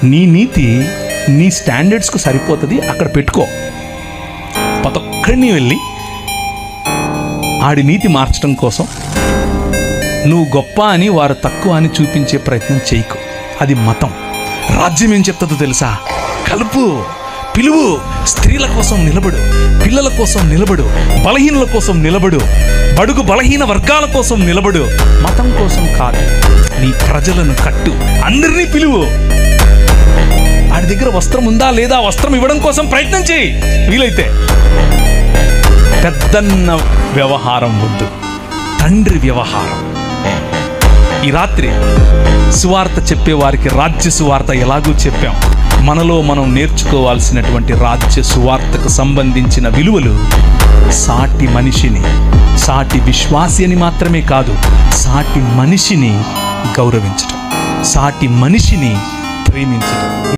నీ నీతి నీ స్టాండర్డ్స్కు సరిపోతుంది, అక్కడ పెట్టుకో. ప్రతి ఒక్కడిని వెళ్ళి ఆడి నీతి మార్చడం కోసం నువ్వు గొప్ప అని వారు తక్కువ అని చూపించే ప్రయత్నం చేయకు. అది మతం. రాజ్యం ఏం చెప్తుందో తెలుసా? కలుపు, పిలువు, స్త్రీల కోసం నిలబడు, పిల్లల కోసం నిలబడు, బలహీనుల కోసం నిలబడు, బడుగు బలహీన వర్గాల కోసం నిలబడు. మతం కోసం కాదు. నీ ప్రజలను కట్టు, అందరినీ పిలువు. వాడి దగ్గర వస్త్రం ఉందా లేదా, వస్త్రం ఇవ్వడం కోసం ప్రయత్నం చేయి వీలైతే. పెద్దన్న వ్యవహారం వద్దు, తండ్రి వ్యవహారం. ఈ రాత్రి సువార్త చెప్పేవారికి రాజ్య సువార్త ఎలాగూ చెప్పాం. మనలో మనం నేర్చుకోవాల్సినటువంటి రాజ్య సువార్తకు సంబంధించిన విలువలు సాటి మనిషిని, సాటి విశ్వాసి అని మాత్రమే కాదు, సాటి మనిషిని గౌరవించడం, సాటి మనిషిని ప్రేమించడం.